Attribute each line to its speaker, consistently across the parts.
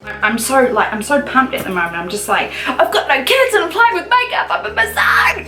Speaker 1: I'm so pumped at the moment. I'm just like, I've got no kids and I'm playing with makeup. I'm in my zone.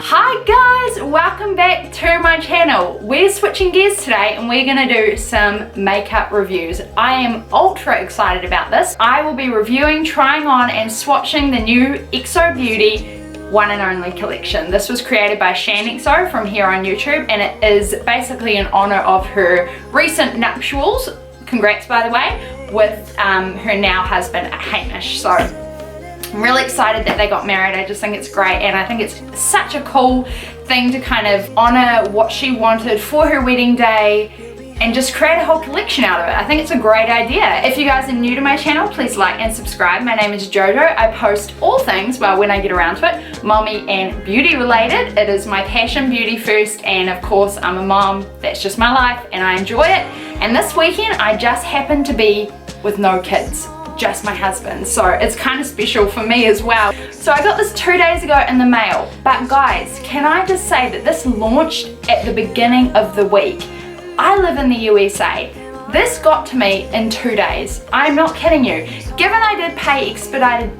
Speaker 1: Hi guys, welcome back to my channel. We're switching gears today and we're gonna do some makeup reviews. I am ultra excited about this. I will be reviewing, trying on and swatching the new XO Beauty One and Only collection. This was created by XO from here on YouTube, and it is basically in honor of her recent nuptials, congrats by the way, with her now husband Hamish. So I'm really excited that they got married. I just think it's great, and I think it's such a cool thing to kind of honor what she wanted for her wedding day and just create a whole collection out of it. I think it's a great idea. If you guys are new to my channel, please like and subscribe. My name is Jojo. I post all things, well, when I get around to it, mommy and beauty related. It is my passion, beauty first, and of course I'm a mom. That's just my life and I enjoy it. And this weekend I just happened to be with no kids, just my husband, so it's kind of special for me as well. So I got this 2 days ago in the mail, but guys, can I just say that this launched at the beginning of the week. I live in the USA. This got to me in 2 days. I'm not kidding you. Given I did pay expedited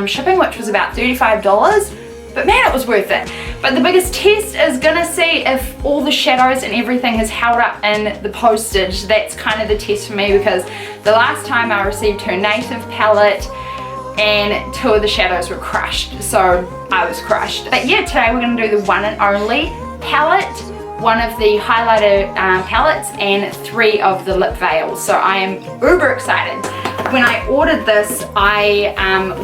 Speaker 1: shipping, which was about $35, but man, it was worth it. But the biggest test is gonna see if all the shadows and everything is held up in the postage. That's kind of the test for me, because the last time I received her native palette and 2 of the shadows were crushed, so I was crushed. But yeah, today we're gonna do the One and Only palette, 1 of the highlighter palettes, and 3 of the lip veils. So I am uber excited. When I ordered this, I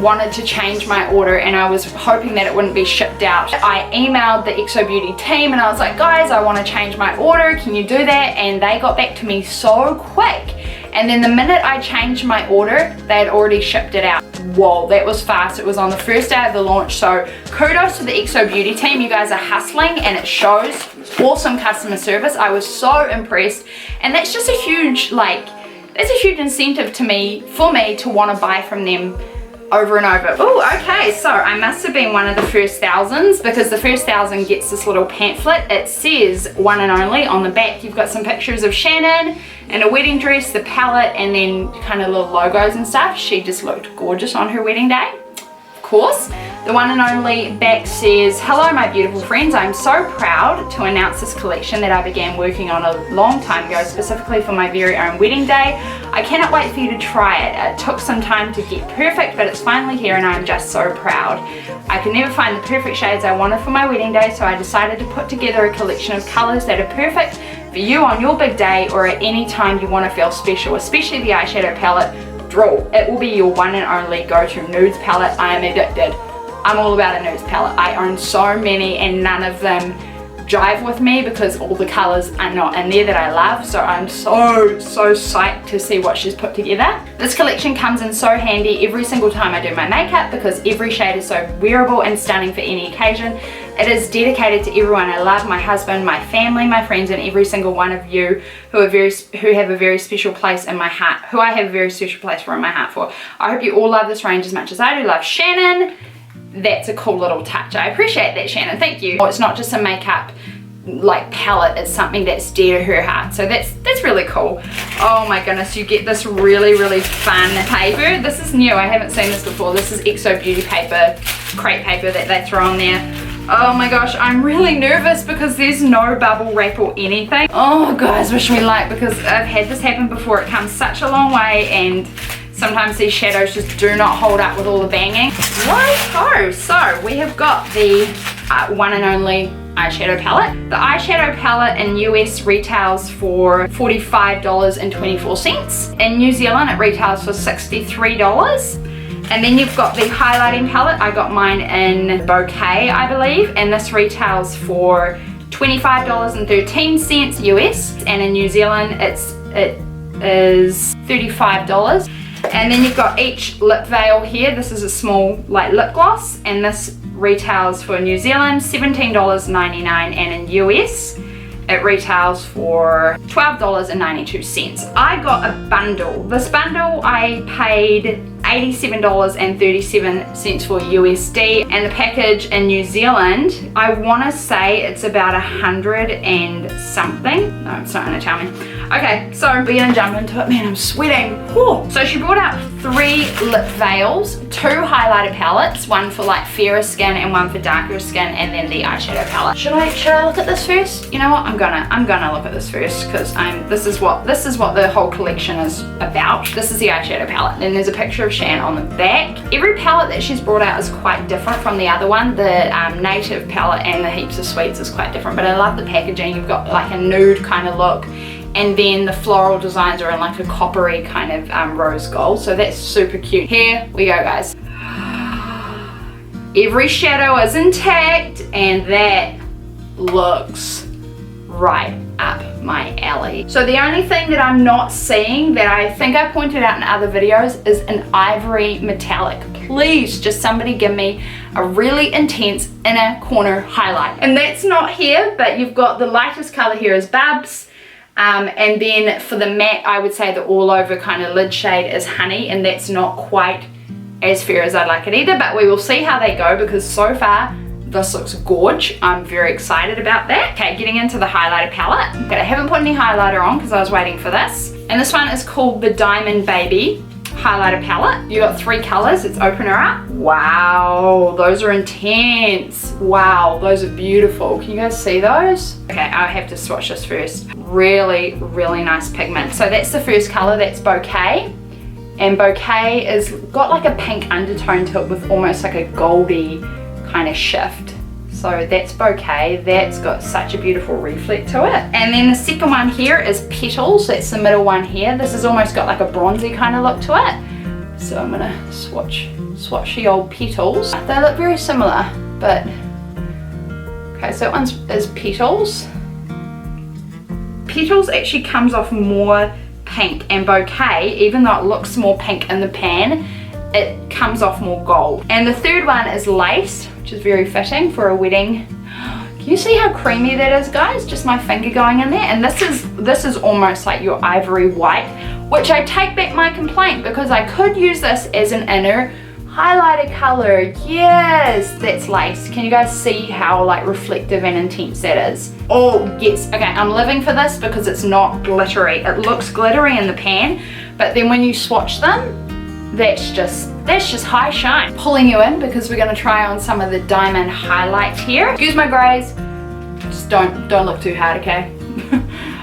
Speaker 1: wanted to change my order and I was hoping that it wouldn't be shipped out. I emailed the XO Beauty team and I was like, guys, I want to change my order, can you do that? And they got back to me so quick. And then the minute I changed my order, they had already shipped it out. Whoa, that was fast. It was on the first day of the launch, so kudos to the XO Beauty team. You guys are hustling and it shows. Awesome customer service. I was so impressed, and that's just a huge, that's a huge incentive to me, for me to want to buy from them over and over. Oh, okay, so I must have been one of the first thousands, because the first 1,000 gets this little pamphlet. It says One and Only on the back. You've got some pictures of Shannon in a wedding dress, the palette, and then kind of little logos and stuff. She just looked gorgeous on her wedding day, of course. The One and Only back says, hello my beautiful friends, I'm so proud to announce this collection that I began working on a long time ago, specifically for my very own wedding day. I cannot wait for you to try it. It took some time to get perfect, but it's finally here and I'm just so proud. I could never find the perfect shades I wanted for my wedding day, so I decided to put together a collection of colors that are perfect for you on your big day or at any time you want to feel special, especially the eyeshadow palette. Draw. It will be your one and only go-to nudes palette. I am addicted. I'm all about a nudes palette. I own so many and none of them jive with me because all the colors are not in there that I love, so I'm so psyched to see what she's put together. This collection comes in so handy every single time I do my makeup, because every shade is so wearable and stunning for any occasion. It is dedicated to everyone I love, my husband, my family, my friends, and every single one of you who have a very special place in my heart, who I have a very special place for in my heart for. I hope you all love this range as much as I do. Love, Shannon. That's a cool little touch. I appreciate that, Shannon. Thank you. It's not just a makeup palette, it's something that's dear to her heart, so that's really cool. Oh my goodness, you get this really fun paper. This is new, I haven't seen this before. This is XO Beauty paper, crepe paper that they throw on there. Oh my gosh, I'm really nervous because there's no bubble wrap or anything. Oh guys, wish me luck, because I've had this happen before. It comes such a long way and sometimes these shadows just do not hold up with all the banging. Righto, so we have got the One and Only eyeshadow palette. The eyeshadow palette in US retails for $45.24. In New Zealand it retails for $63. And then you've got the highlighting palette. I got mine in Bouquet, I believe, and this retails for $25.13 US, and in New Zealand it is $35. And then you've got each lip veil here. This is a small lip gloss, and this retails for New Zealand $17.99, and in US it retails for $12.92. I got a bundle. This bundle I paid $87.37 for USD, and the package in New Zealand, I want to say it's about 100 and something. No, it's not going to tell me. Okay, so we're gonna jump into it. Man, I'm sweating. Whew. So she brought out 3 lip veils, 2 highlighter palettes, one for like fairer skin and one for darker skin, and then the eyeshadow palette. Should I look at this first? You know what? I'm gonna look at this first because this is what the whole collection is about. This is the eyeshadow palette, and there's a picture of Shan on the back. Every palette that she's brought out is quite different from the other one. The native palette and the Heaps of Sweets is quite different, but I love the packaging. You've got like a nude kind of look, and then the floral designs are in like a coppery kind of rose gold, so that's super cute. Here we go, guys. Every shadow is intact, and that looks right up my alley. So the only thing that I'm not seeing, that I think I pointed out in other videos, is an ivory metallic. Please, just somebody give me a really intense inner corner highlight. And that's not here, but you've got the lightest color here is Babs. And then for the matte, I would say the all over kind of lid shade is Honey, and that's not quite as fair as I'd like it either, but we will see how they go, because so far this looks gorge. I'm very excited about that. Okay, getting into the highlighter palette. Okay, I haven't put any highlighter on because I was waiting for this. And this one is called the Diamond Baby highlighter palette. You got 3 colors. Let's open her up. Wow, those are intense. Wow, those are beautiful. Can you guys see those? Okay, I have to swatch this first. Really, really nice pigment. So that's the first color, that's Bouquet. And Bouquet is got like a pink undertone to it with almost like a goldy kind of shift. So that's Bouquet. That's got such a beautiful reflect to it. And then the second one here is Petals. That's the middle one here. This has almost got like a bronzy kind of look to it. So I'm gonna swatch the old Petals. They look very similar, but okay, so that one is Petals. Petals actually comes off more pink, and Bouquet, even though it looks more pink in the pan, it comes off more gold. And the third one is Lace, which is very fitting for a wedding. Can you see how creamy that is, guys? Just my finger going in there. And this is almost like your ivory white, which I take back my complaint, because I could use this as an inner highlighter color. Yes, that's Lace. Can you guys see how like reflective and intense that is? Oh yes. Okay, I'm living for this because it's not glittery. It looks glittery in the pan, but then when you swatch them, that's just high shine. Pulling you in because we're going to try on some of the diamond highlights here. Excuse my grays, just don't look too hard, okay?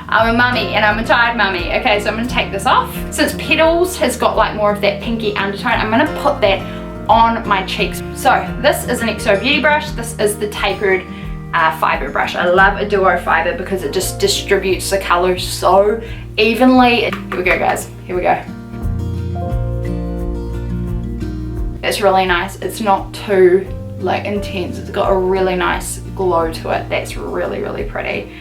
Speaker 1: I'm a mummy, and I'm a tired mummy. Okay, so I'm going to take this off. Since Petals has got like more of that pinky undertone, I'm going to put that on my cheeks. So this is an XO Beauty brush. This is the tapered fiber brush. I love a duo fiber because it just distributes the color so evenly. Here we go, guys. Here we go. It's really nice. It's not too like intense. It's got a really nice glow to it. That's really, really pretty.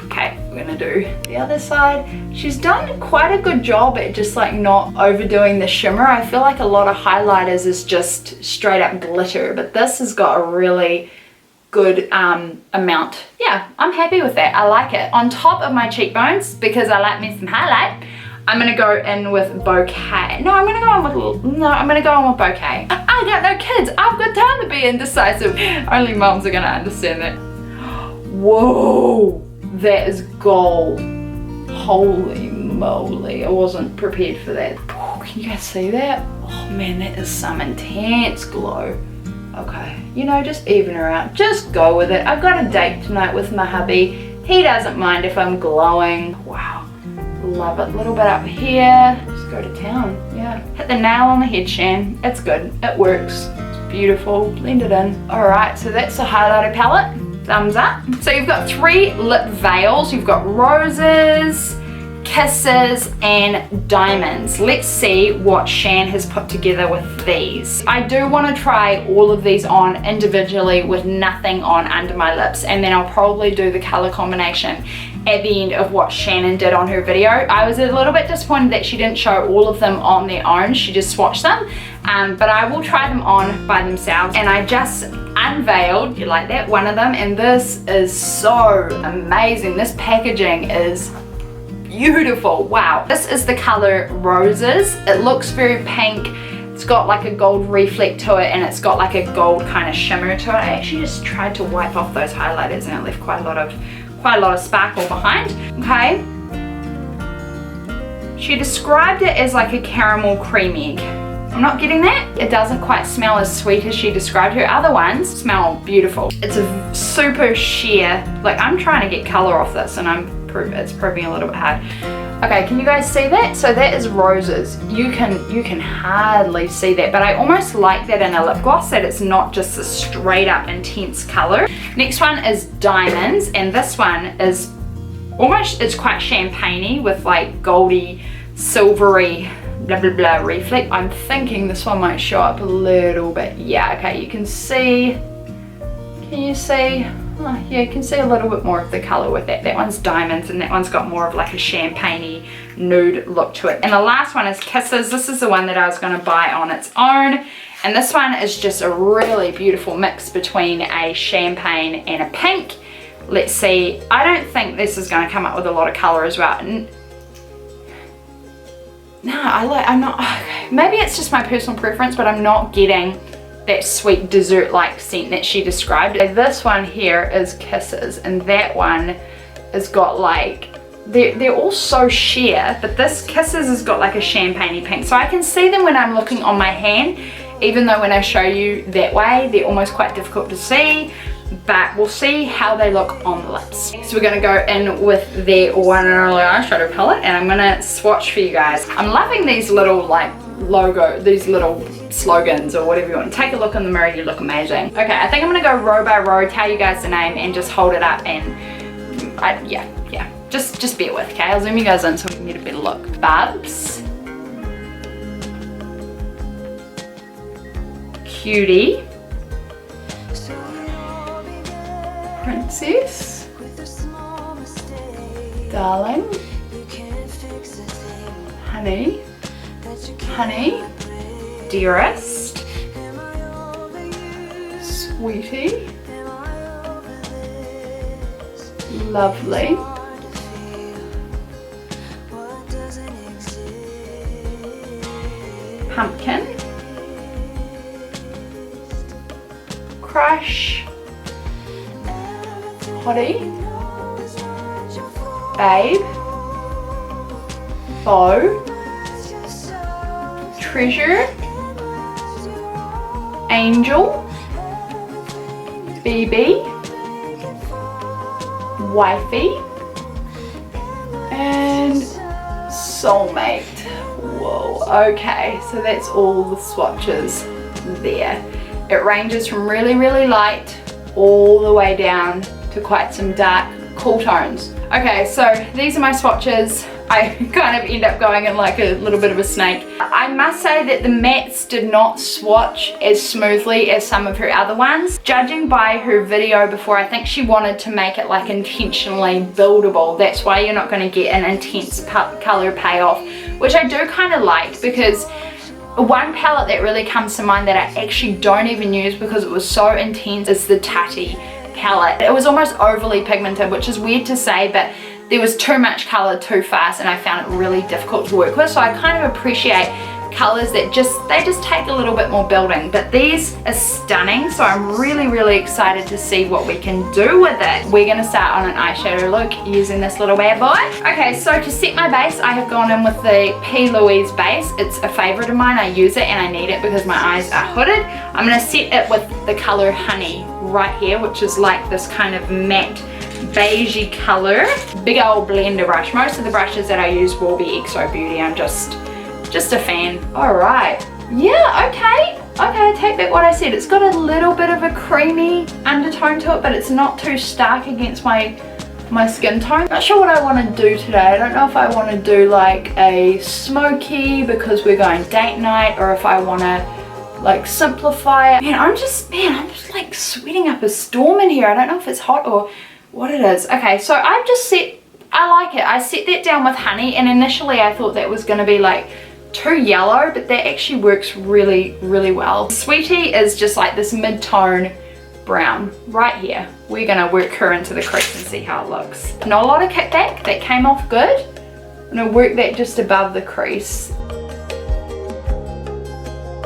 Speaker 1: Okay, we're gonna do the other side. She's done quite a good job at just like not overdoing the shimmer. I feel like a lot of highlighters is just straight up glitter, but this has got a really good amount. Yeah, I'm happy with that. I like it. On top of my cheekbones, because I like me some highlight, I'm gonna go in with Bouquet. No, I'm gonna go in with Bouquet. I got no kids. I've got time to be indecisive. Only mums are gonna understand that. Whoa, that is gold. Holy moly, I wasn't prepared for that. Oh, can you guys see that? Oh man, that is some intense glow. Okay, you know, just even her out. Just go with it. I've got a date tonight with my hubby. He doesn't mind if I'm glowing. Wow. Love it. A little bit up here. Just go to town. Yeah. Hit the nail on the head, Shan. It's good. It works. It's beautiful. Blend it in. Alright, so that's the highlighter palette. Thumbs up. So you've got 3 lip veils. You've got roses, kisses, and diamonds. Let's see what Shan has put together with these. I do want to try all of these on individually with nothing on under my lips, and then I'll probably do the color combination at the end of what Shannon did on her video. I was a little bit disappointed that she didn't show all of them on their own. She just swatched them, but I will try them on by themselves. And I just unveiled, you like that, one of them, and this is so amazing. This packaging is beautiful. Wow. This is the color Roses. It looks very pink. It's got like a gold reflect to it, and it's got like a gold kind of shimmer to it. I actually just tried to wipe off those highlighters and it left quite a lot of sparkle behind. Okay. She described it as like a caramel cream egg. I'm not getting that. It doesn't quite smell as sweet as she described. Her other ones smell beautiful. It's a super sheer, like I'm trying to get color off this and it's proving a little bit hard. Okay, can you guys see that? So that is roses. You can hardly see that, but I almost like that in a lip gloss, that it's not just a straight up intense color. Next one is diamonds, and this one is almost, it's quite champagne-y with like goldy, silvery, blah blah blah reflect. I'm thinking this one might show up a little bit. Yeah, okay, you can see, can you see? Oh, yeah, you can see a little bit more of the color with that. That one's diamonds and that one's got more of like a champagne-y nude look to it. And the last one is Kisses. This is the one that I was going to buy on its own. And this one is just a really beautiful mix between a champagne and a pink. Let's see. I don't think this is going to come up with a lot of color as well. No, I'm not, okay. Maybe it's just my personal preference, but I'm not getting that sweet dessert-like scent that she described. This one here is Kisses, and that one has got like, they're all so sheer, but this Kisses has got like a champagne-y pink. So I can see them when I'm looking on my hand, even though when I show you that way, they're almost quite difficult to see, but we'll see how they look on the lips. So we're gonna go in with the one and only eyeshadow palette, and I'm gonna swatch for you guys. I'm loving these little like these little slogans or whatever you want. Take a look in the mirror, you look amazing. Okay, I think I'm gonna go row by row, tell you guys the name, and just hold it up, and yeah, just bear with, okay? I'll zoom you guys in so we can get a better look. Bubs, Cutie, Princess, Darling, Honey, Honey, Dearest, Sweetie, Lovely, Pumpkin, Crush, Hottie, Babe, Beau, Treasure, Angel, BB, Wifey, and Soulmate. Whoa, okay, so that's all the swatches there. It ranges from really, really light all the way down to quite some dark, cool tones. Okay, so these are my swatches. I kind of end up going in like a little bit of a snake. I must say that the mattes did not swatch as smoothly as some of her other ones. Judging by her video before, I think she wanted to make it like intentionally buildable. That's why you're not going to get an intense color payoff, which I do kind of like, because one palette that really comes to mind that I actually don't even use because it was so intense is the Tati palette. It was almost overly pigmented, which is weird to say, but there was too much color too fast and I found it really difficult to work with. So I kind of appreciate colors that they just take a little bit more building, but these are stunning. So I'm really, really excited to see what we can do with it. We're gonna start on an eyeshadow look using this little bad boy. Okay, so to set my base, I have gone in with the P. Louise base. It's a favorite of mine. I use it and I need it because my eyes are hooded. I'm gonna set it with the color Honey right here, which is like this kind of matte beigey color. Big old blender brush. Most of the brushes that I use will be Exo Beauty. I'm just a fan. All right, yeah, okay, I take back what I said. It's got a little bit of a creamy undertone to it, but it's not too stark against my skin tone. Not sure what I want to do today. I don't know if I want to do like a smoky because we're going date night, or if I want to like simplify it. Man, I'm just like sweating up a storm in here. I don't know if it's hot or what it is. Okay, so I've just I like it. I set that down with Honey, and initially I thought that was going to be like too yellow, but that actually works really, really well. Sweetie is just like this mid-tone brown right here. We're gonna work her into the crease and see how it looks. Not a lot of kickback, that came off good. I'm gonna work that just above the crease.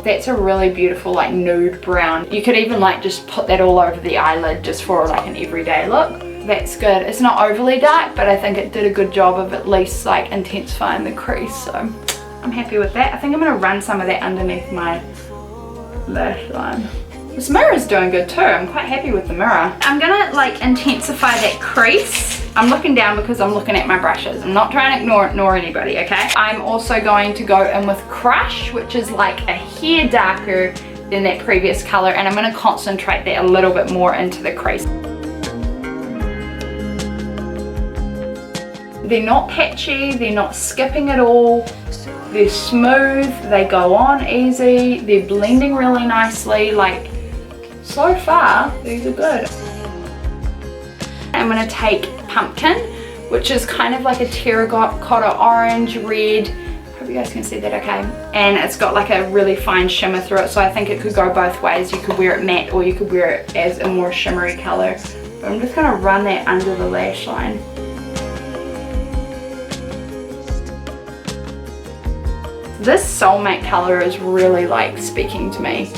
Speaker 1: That's a really beautiful like nude brown. You could even like just put that all over the eyelid just for like an everyday look. That's good. It's not overly dark, but I think it did a good job of at least like intensifying the crease, so I'm happy with that. I think I'm going to run some of that underneath my lash line. This mirror is doing good too. I'm quite happy with the mirror. I'm going to like intensify that crease. I'm looking down because I'm looking at my brushes. I'm not trying to ignore anybody, okay? I'm also going to go in with Crush, which is like a hair darker than that previous color, and I'm going to concentrate that a little bit more into the crease. They're not patchy, they're not skipping at all, they're smooth, they go on easy, they're blending really nicely. Like, so far, these are good. I'm going to take Pumpkin, which is kind of like a terracotta orange, red. I hope you guys can see that okay. And it's got like a really fine shimmer through it, so I think it could go both ways. You could wear it matte or you could wear it as a more shimmery color. But I'm just going to run that under the lash line. This Soulmate color is really like speaking to me.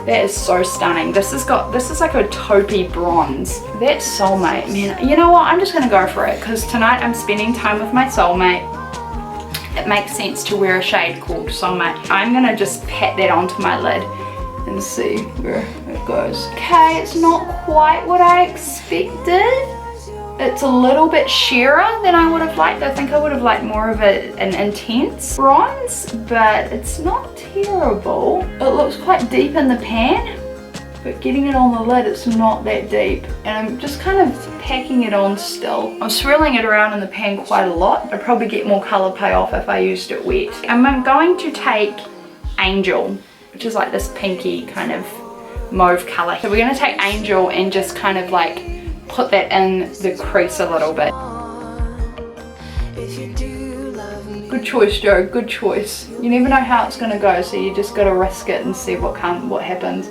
Speaker 1: That is so stunning. This is like a taupey bronze. That Soulmate, man. You know what? I'm just gonna go for it because tonight I'm spending time with my soulmate. It makes sense to wear a shade called Soulmate. I'm gonna just pat that onto my lid and see where it goes. Okay, it's not quite what I expected. It's a little bit sheerer than I would have liked. I think I would have liked more of an intense bronze, but it's not terrible. It looks quite deep in the pan, but getting it on the lid, it's not that deep. And I'm just kind of packing it on still. I'm swirling it around in the pan quite a lot. I'd probably get more color payoff if I used it wet. I'm going to take Angel, which is like this pinky kind of mauve color. So we're gonna take Angel and just kind of like put that in the crease a little bit. Good choice, Joe, good choice. You never know how it's gonna go, so you just gotta risk it and see what happens.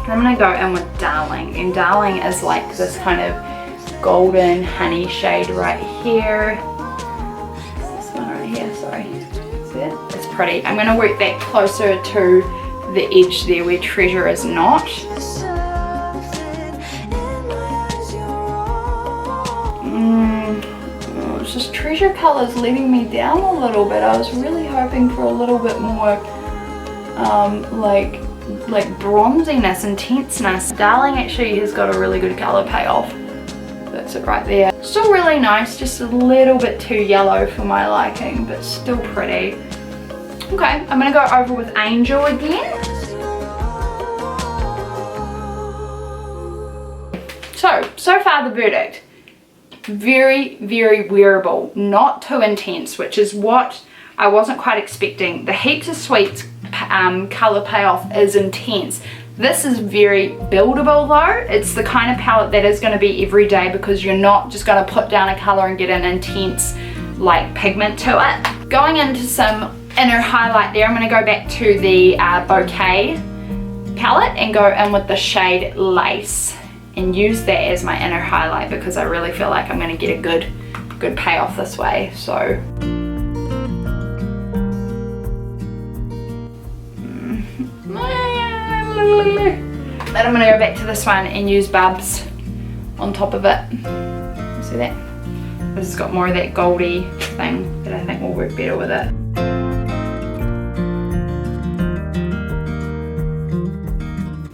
Speaker 1: I'm gonna go in with Darling, and Darling is like this kind of golden honey shade right here. This one right here, sorry. See it? It's pretty. I'm gonna work that closer to the edge there where Treasure is not. It's just Treasure color's letting me down a little bit. I was really hoping for a little bit more like bronziness and tenseness. Darling actually has got a really good color payoff. That's it right there. Still really nice, just a little bit too yellow for my liking, but still pretty. Okay, I'm gonna go over with Angel again. So far the verdict. Very, very wearable, not too intense, which is what I wasn't quite expecting. The Heaps of Sweets color payoff is intense. This is very buildable though. It's the kind of palette that is going to be everyday because you're not just going to put down a color and get an intense like pigment to it. Going into some inner highlight there, I'm going to go back to the Bouquet palette and go in with the shade Lace and use that as my inner highlight because I really feel like I'm going to get a good payoff this way. So then I'm going to go back to this one and use Bubs on top of it. See that? This has got more of that goldy thing that I think will work better with it.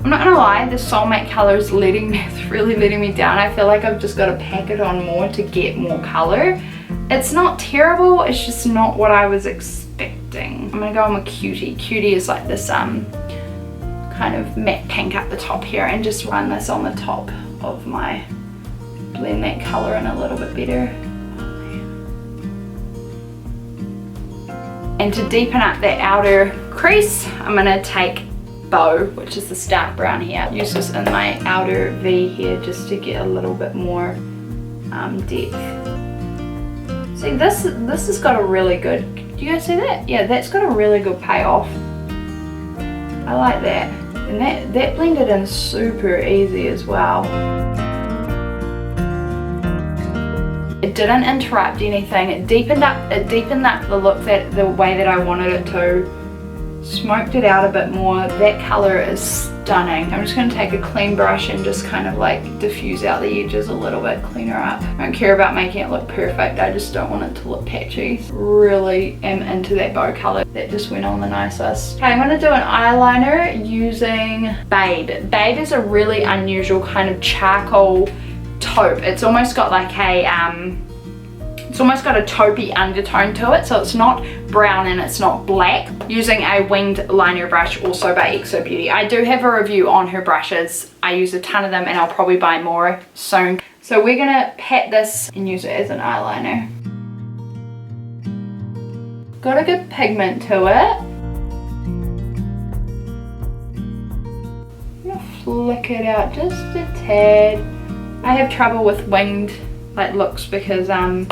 Speaker 1: I'm not gonna lie, the Soulmate color is really letting me down. I feel like I've just got to pack it on more to get more color. It's not terrible, it's just not what I was expecting. I'm gonna go on with Cutie. Cutie is like this kind of matte pink up the top here, and just run this on the top of my, blend that color in a little bit better. And to deepen up that outer crease, I'm gonna take Bow, which is the dark brown here. Use this in my outer V here just to get a little bit more depth. See, this has got a really good, do you guys see that? Yeah, that's got a really good payoff. I like that. And that blended in super easy as well. It didn't interrupt anything. It deepened up the look the way that I wanted it to. Smoked it out a bit more. That color is stunning. I'm just going to take a clean brush and just kind of like diffuse out the edges a little bit, clean her up. I don't care about making it look perfect, I just don't want it to look patchy. Really am into that bow color. That just went on the nicest. Okay, I'm going to do an eyeliner using Babe. Babe is a really unusual kind of charcoal taupe. It's almost got like a it's almost got a taupey undertone to it, so it's not brown and it's not black. Using a winged liner brush, also by Exo Beauty. I do have a review on her brushes. I use a ton of them and I'll probably buy more soon. So we're gonna pat this and use it as an eyeliner. Got a good pigment to it. I'm gonna flick it out just a tad. I have trouble with winged like looks because my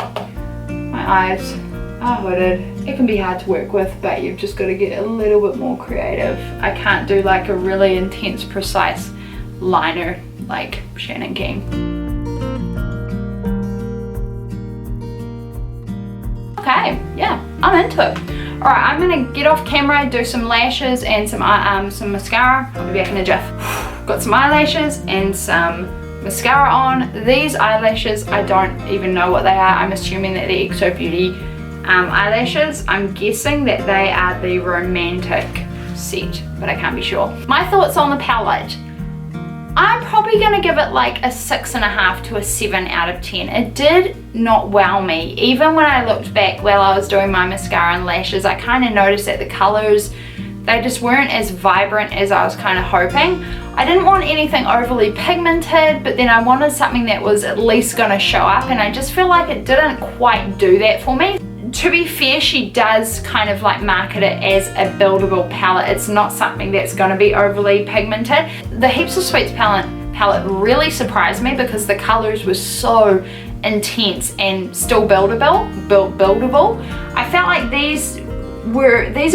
Speaker 1: eyes are hooded. It can be hard to work with, but you've just got to get a little bit more creative. I can't do like a really intense, precise liner like Shannon King. Okay, yeah, I'm into it. Alright, I'm gonna get off camera, do some lashes and some mascara. I'll be back in a jiff. Got some eyelashes and some mascara on. These eyelashes, I don't even know what they are. I'm assuming that they're Exo Beauty eyelashes. I'm guessing that they are the Romantic set, but I can't be sure. My thoughts on the palette. I'm probably gonna give it like a 6.5 to a 7 out of 10. It did not wow me. Even when I looked back while I was doing my mascara and lashes, I kind of noticed that the colors, they just weren't as vibrant as I was kind of hoping. I didn't want anything overly pigmented, but then I wanted something that was at least going to show up, and I just feel like it didn't quite do that for me. To be fair, she does kind of like market it as a buildable palette. It's not something that's going to be overly pigmented. The Heaps of Sweets palette really surprised me because the colors were so intense and still buildable. I felt like these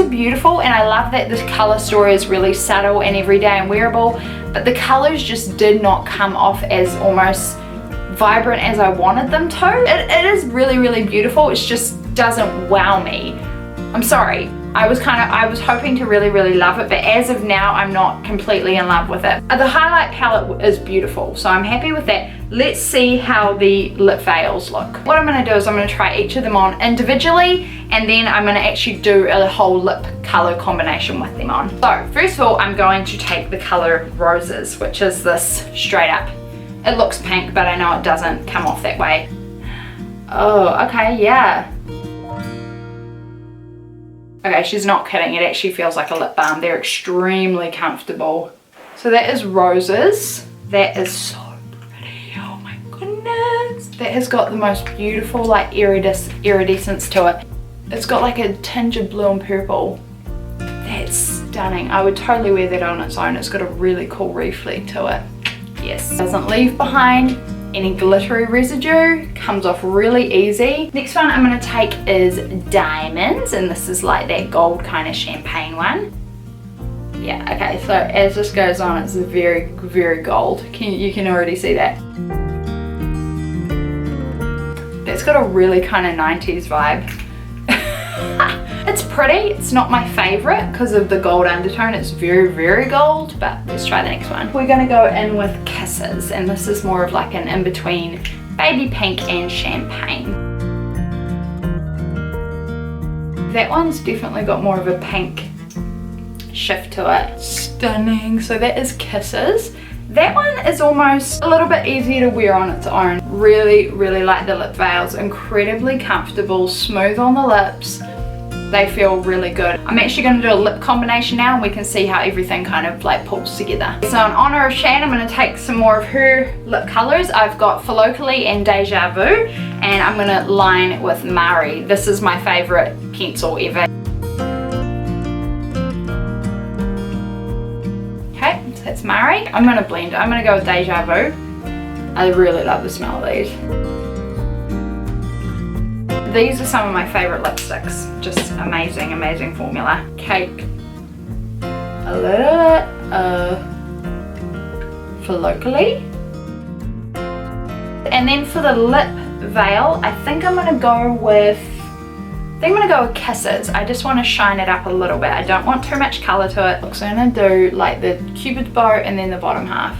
Speaker 1: are beautiful, and I love that the color story is really subtle and everyday and wearable, but the colors just did not come off as almost vibrant as I wanted them to. It is really, really beautiful. It just doesn't wow me. I'm sorry. I was hoping to really, really love it, but as of now, I'm not completely in love with it. The highlight palette is beautiful, so I'm happy with that. Let's see how the lip veils look. What I'm gonna do is I'm gonna try each of them on individually, and then I'm gonna actually do a whole lip color combination with them on. So, first of all, I'm going to take the color Roses, which is this straight up. It looks pink, but I know it doesn't come off that way. Oh, okay, yeah. Okay, she's not kidding. It actually feels like a lip balm. They're extremely comfortable. So that is Roses. That is so pretty. Oh my goodness. That has got the most beautiful like iridescence to it. It's got like a tinge of blue and purple. That's stunning. I would totally wear that on its own. It's got a really cool reflect to it. Yes. Doesn't leave behind any glittery residue, comes off really easy. Next one I'm going to take is Diamonds, and this is like that gold kind of champagne one. Yeah, okay, so as this goes on, it's very, very gold. You can already see that. That's got a really kind of 90s vibe. It's pretty. It's not my favorite because of the gold undertone. It's very, very gold, but let's try the next one. We're gonna go in with Kisses, and this is more of like an in-between baby pink and champagne. That one's definitely got more of a pink shift to it. Stunning. So that is Kisses. That one is almost a little bit easier to wear on its own. Really, really like the lip veils. Incredibly comfortable, smooth on the lips. They feel really good. I'm actually going to do a lip combination now, and we can see how everything kind of like pulls together. So in honor of Shan, I'm going to take some more of her lip colors. I've got Locally and Deja Vu, and I'm going to line with Mari. This is my favorite pencil ever. Okay, so that's Mari. I'm going to blend it. I'm going to go with Deja Vu. I really love the smell of these. These are some of my favorite lipsticks. Just amazing, amazing formula. Cake a little bit for Locally. And then for the lip veil, I think I'm gonna go with Kisses. I just want to shine it up a little bit. I don't want too much color to it. So I'm gonna do like the cupid's bow and then the bottom half.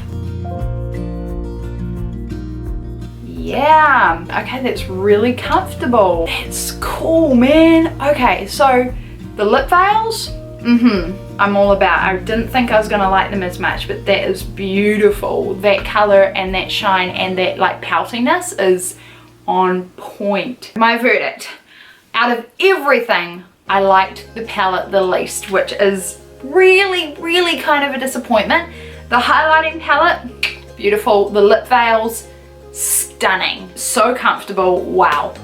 Speaker 1: Yeah, okay, that's really comfortable. That's cool, man. Okay, so the lip veils, I'm all about. I didn't think I was gonna like them as much, but that is beautiful. That color and that shine and that like poutiness is on point. My verdict, out of everything, I liked the palette the least, which is really, really kind of a disappointment. The highlighting palette, beautiful. The lip veils, stunning. So comfortable, wow.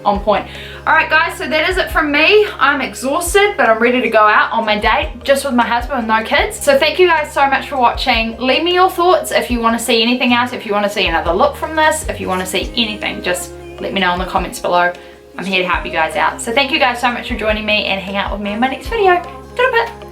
Speaker 1: On point. Alright guys, so that is it from me. I'm exhausted, but I'm ready to go out on my date just with my husband with no kids. So thank you guys so much for watching. Leave me your thoughts if you want to see anything else, if you want to see another look from this, if you want to see anything, just let me know in the comments below. I'm here to help you guys out. So thank you guys so much for joining me and hang out with me in my next video. Ta-da.